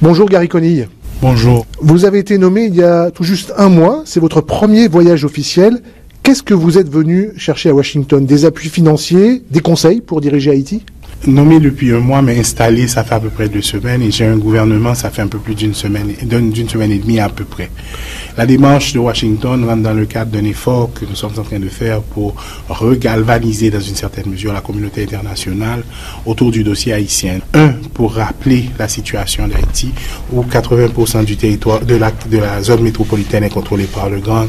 Bonjour Gary Conille. Bonjour. Vous avez été nommé il y a tout juste un mois, c'est votre premier voyage officiel. Qu'est-ce que vous êtes venu chercher à Washington? Des appuis financiers, des conseils pour diriger Haïti? Nommé depuis un mois, mais installé, ça fait à peu près 2 semaines, et j'ai un gouvernement, ça fait un peu plus d'une semaine et demie à peu près. La démarche de Washington rentre dans le cadre d'un effort que nous sommes en train de faire pour regalvaniser dans une certaine mesure la communauté internationale autour du dossier haïtien. Pour rappeler la situation d'Haïti, où 80% du territoire de la zone métropolitaine est contrôlé par le gang,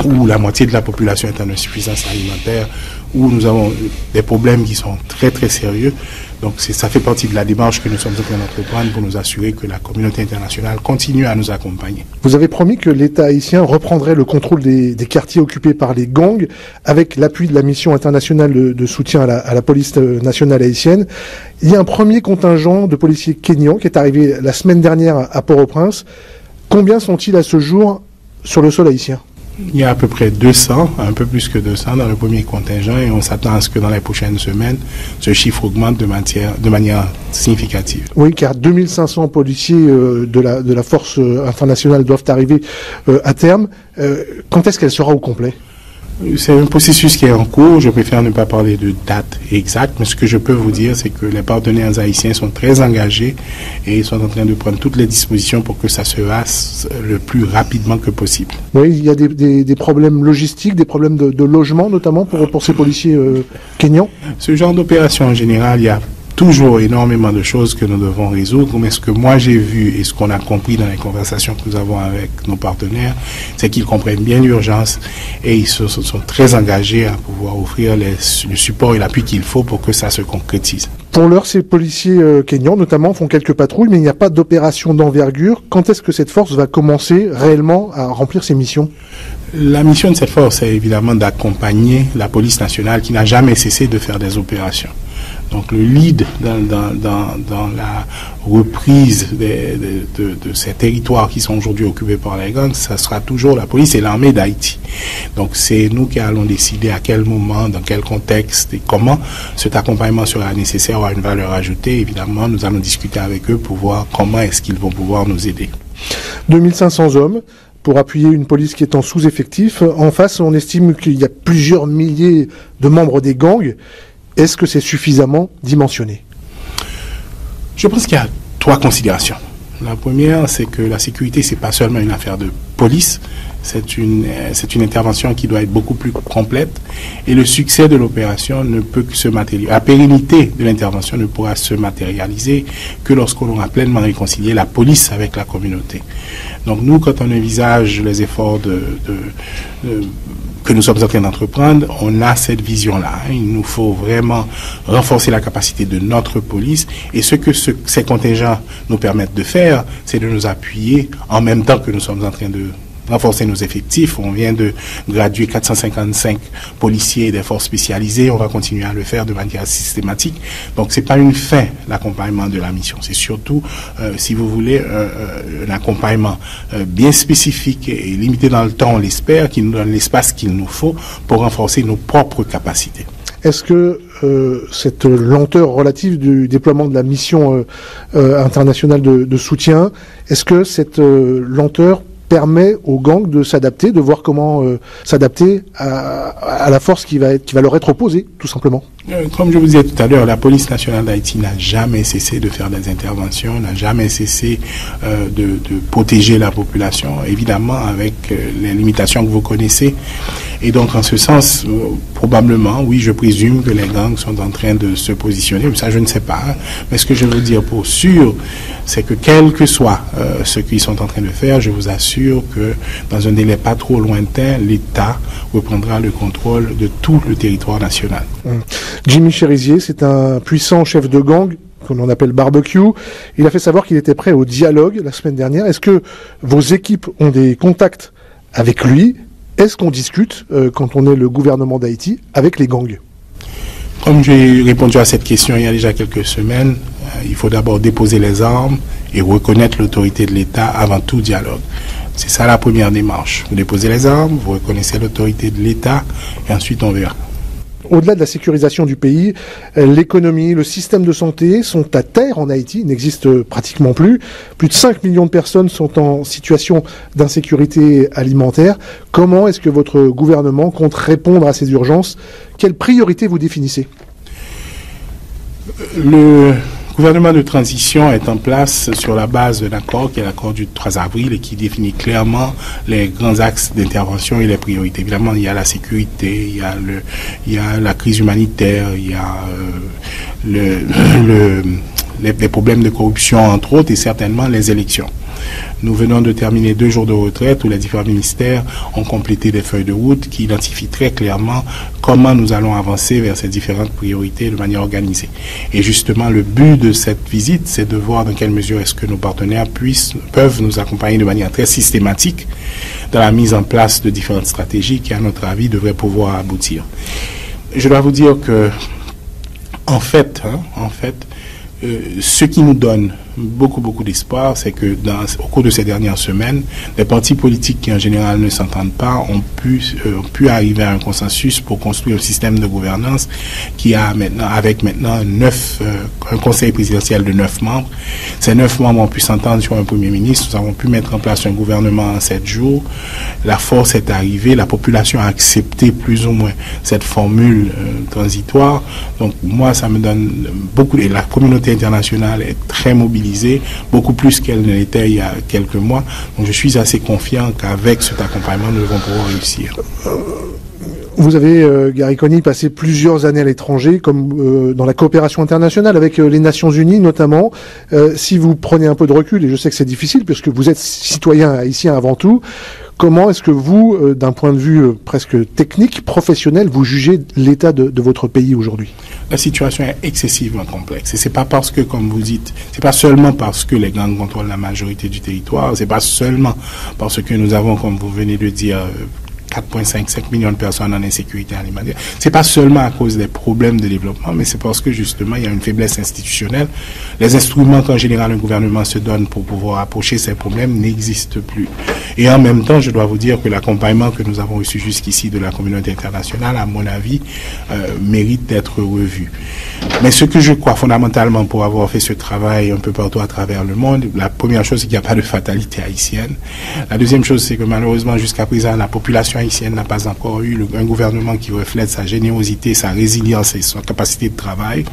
où la moitié de la population est en insuffisance alimentaire, où nous avons des problèmes qui sont très très sérieux. Donc ça fait partie de la démarche que nous sommes en train d'entreprendre pour nous assurer que la communauté internationale continue à nous accompagner. Vous avez promis que l'État haïtien reprendrait le contrôle des quartiers occupés par les gangs avec l'appui de la mission internationale de soutien à la police nationale haïtienne. Il y a un premier contingent de policiers kényans qui est arrivé la semaine dernière à Port-au-Prince. Combien sont-ils à ce jour sur le sol haïtien? Il y a à peu près 200, un peu plus que 200 dans le premier contingent, et on s'attend à ce que dans les prochaines semaines, ce chiffre augmente de manière significative. Oui, car 2500 policiers de la force internationale doivent arriver à terme. Quand est-ce qu'elle sera au complet? C'est un processus qui est en cours. Je préfère ne pas parler de date exacte, mais ce que je peux vous dire, c'est que les partenaires haïtiens sont très engagés et ils sont en train de prendre toutes les dispositions pour que ça se fasse le plus rapidement que possible. Oui, il y a des problèmes logistiques, des problèmes de logement notamment pour ces policiers kényans. Ce genre d'opération en général, il y a toujours énormément de choses que nous devons résoudre, mais ce que moi j'ai vu et ce qu'on a compris dans les conversations que nous avons avec nos partenaires, c'est qu'ils comprennent bien l'urgence et ils sont très engagés à pouvoir offrir le support et l'appui qu'il faut pour que ça se concrétise. Pour l'heure, ces policiers kényans notamment font quelques patrouilles, mais il n'y a pas d'opération d'envergure. Quand est-ce que cette force va commencer réellement à remplir ses missions? La mission de cette force est évidemment d'accompagner la police nationale qui n'a jamais cessé de faire des opérations. Donc le lead dans la reprise de ces territoires qui sont aujourd'hui occupés par les gangs, ça sera toujours la police et l'armée d'Haïti. Donc c'est nous qui allons décider à quel moment, dans quel contexte et comment cet accompagnement sera nécessaire ou à une valeur ajoutée. Évidemment, nous allons discuter avec eux pour voir comment est-ce qu'ils vont pouvoir nous aider. 2500 hommes pour appuyer une police qui est en sous-effectif. En face, on estime qu'il y a plusieurs milliers de membres des gangs. Est-ce que c'est suffisamment dimensionné? Je pense qu'il y a 3 considérations. La première, c'est que la sécurité, c'est pas seulement une affaire de police, c'est une intervention qui doit être beaucoup plus complète, et le succès de l'opération ne peut que se matérialiser. La pérennité de l'intervention ne pourra se matérialiser que lorsqu'on aura pleinement réconcilié la police avec la communauté. Donc nous, quand on envisage les efforts que nous sommes en train d'entreprendre, on a cette vision-là. Il nous faut vraiment renforcer la capacité de notre police, et ce que ces contingents nous permettent de faire, c'est de nous appuyer en même temps que nous sommes en train de renforcer nos effectifs. On vient de graduer 455 policiers des forces spécialisées. On va continuer à le faire de manière systématique. Donc, c'est pas une fin, l'accompagnement de la mission. C'est surtout, si vous voulez, un accompagnement bien spécifique et limité dans le temps, on l'espère, qui nous donne l'espace qu'il nous faut pour renforcer nos propres capacités. Est-ce que cette lenteur relative du déploiement de la mission internationale de soutien, est-ce que cette lenteur permet aux gangs de s'adapter, de voir comment s'adapter à la force qui va leur être opposée, tout simplement? Comme je vous disais tout à l'heure, la police nationale d'Haïti n'a jamais cessé de faire des interventions, n'a jamais cessé de protéger la population, évidemment avec les limitations que vous connaissez. Et donc, en ce sens, probablement, oui, je présume que les gangs sont en train de se positionner, mais ça, je ne sais pas. Hein. Mais ce que je veux dire pour sûr, c'est que quel que soit ce qu'ils sont en train de faire, je vous assure que dans un délai pas trop lointain, l'État reprendra le contrôle de tout le territoire national. Jimmy Cherizier, c'est un puissant chef de gang qu'on appelle Barbecue. Il a fait savoir qu'il était prêt au dialogue la semaine dernière. Est-ce que vos équipes ont des contacts avec lui? Est-ce qu'on discute, quand on est le gouvernement d'Haïti, avec les gangs? Comme j'ai répondu à cette question il y a déjà quelques semaines, il faut d'abord déposer les armes et reconnaître l'autorité de l'État avant tout dialogue. C'est ça la première démarche. Vous déposez les armes, vous reconnaissez l'autorité de l'État et ensuite on verra. au-delà de la sécurisation du pays, l'économie, le système de santé sont à terre en Haïti, n'existent pratiquement plus. Plus de 5 millions de personnes sont en situation d'insécurité alimentaire. Comment est-ce que votre gouvernement compte répondre à ces urgences? Quelles priorités vous définissez? Le gouvernement de transition est en place sur la base d'un accord qui est l'accord du 3 avril et qui définit clairement les grands axes d'intervention et les priorités. Évidemment, il y a la sécurité, il y a la crise humanitaire, il y a les problèmes de corruption, entre autres, et certainement les élections. Nous venons de terminer 2 jours de retraite où les différents ministères ont complété des feuilles de route qui identifient très clairement comment nous allons avancer vers ces différentes priorités de manière organisée. Et justement, le but de cette visite, c'est de voir dans quelle mesure est-ce que nos partenaires peuvent nous accompagner de manière très systématique dans la mise en place de différentes stratégies qui, à notre avis, devraient pouvoir aboutir. Je dois vous dire que, en fait, ce qui nous donne beaucoup d'espoir, c'est que au cours de ces dernières semaines, les partis politiques qui en général ne s'entendent pas ont pu arriver à un consensus pour construire un système de gouvernance qui a avec maintenant un conseil présidentiel de 9 membres. Ces 9 membres ont pu s'entendre sur un premier ministre. Nous avons pu mettre en place un gouvernement en 7 jours. La force est arrivée. La population a accepté plus ou moins cette formule transitoire. Donc moi, ça me donne beaucoup. Et la communauté internationale est très mobilisée, beaucoup plus qu'elle ne l'était il y a quelques mois. Donc je suis assez confiant qu'avec cet accompagnement, nous devons pouvoir réussir. Vous avez, Gary Coney, passé plusieurs années à l'étranger, comme dans la coopération internationale avec les Nations Unies notamment. Si vous prenez un peu de recul, et je sais que c'est difficile puisque vous êtes citoyen haïtien avant tout, comment est-ce que vous, d'un point de vue presque technique, professionnel, vous jugez l'état de votre pays aujourd'hui? La situation est excessivement complexe. Et c'est pas parce que, comme vous dites, c'est pas seulement parce que les gangs contrôlent la majorité du territoire, c'est pas seulement parce que nous avons, comme vous venez de dire, 4,5 millions de personnes en insécurité alimentaire. C'est pas seulement à cause des problèmes de développement, mais c'est parce que justement il y a une faiblesse institutionnelle. Les instruments qu'en général un gouvernement se donne pour pouvoir approcher ces problèmes n'existent plus. Et en même temps, je dois vous dire que l'accompagnement que nous avons reçu jusqu'ici de la communauté internationale, à mon avis, mérite d'être revu. Mais ce que je crois fondamentalement pour avoir fait ce travail un peu partout à travers le monde, la première chose, c'est qu'il n'y a pas de fatalité haïtienne. La deuxième chose, c'est que malheureusement, jusqu'à présent, la population haïtienne n'a pas encore eu un gouvernement qui reflète sa générosité, sa résilience et sa capacité de travail.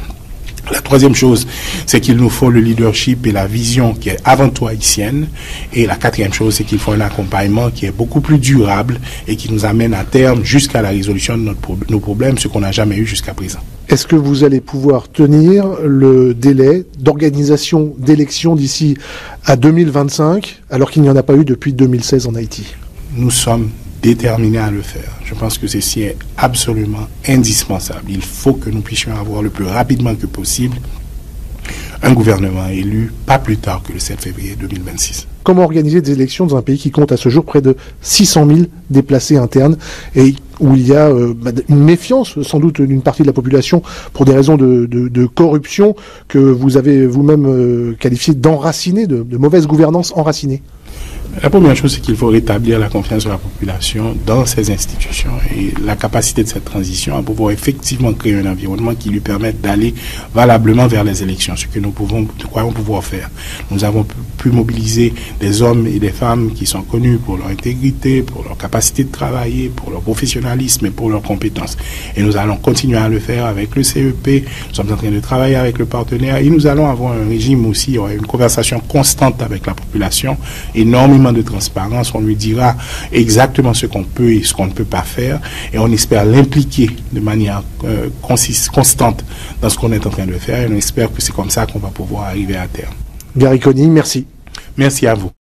La troisième chose, c'est qu'il nous faut le leadership et la vision qui est avant tout haïtienne. Et la quatrième chose, c'est qu'il faut un accompagnement qui est beaucoup plus durable et qui nous amène à terme jusqu'à la résolution de nos problèmes, ce qu'on n'a jamais eu jusqu'à présent. Est-ce que vous allez pouvoir tenir le délai d'organisation d'élections d'ici à 2025, alors qu'il n'y en a pas eu depuis 2016 en Haïti? Nous sommes déterminés à le faire. Je pense que ceci est absolument indispensable. Il faut que nous puissions avoir le plus rapidement que possible un gouvernement élu, pas plus tard que le 7 février 2026. Comment organiser des élections dans un pays qui compte à ce jour près de 600 000 déplacés internes et où il y a une méfiance sans doute d'une partie de la population pour des raisons de corruption que vous avez vous-même qualifié d'enracinée, de mauvaise gouvernance enracinée? La première chose, c'est qu'il faut rétablir la confiance de la population dans ces institutions et la capacité de cette transition à pouvoir effectivement créer un environnement qui lui permette d'aller valablement vers les élections, ce que nous croyons pouvoir faire. Nous avons pu mobiliser des hommes et des femmes qui sont connus pour leur intégrité, pour leur capacité de travailler, pour leur professionnalisme et pour leurs compétences. Et nous allons continuer à le faire avec le CEP, nous sommes en train de travailler avec le partenaire et nous allons avoir un régime aussi, une conversation constante avec la population, énormément de transparence, on lui dira exactement ce qu'on peut et ce qu'on ne peut pas faire et on espère l'impliquer de manière constante dans ce qu'on est en train de faire et on espère que c'est comme ça qu'on va pouvoir arriver à terme. Gary Coney, merci. Merci à vous.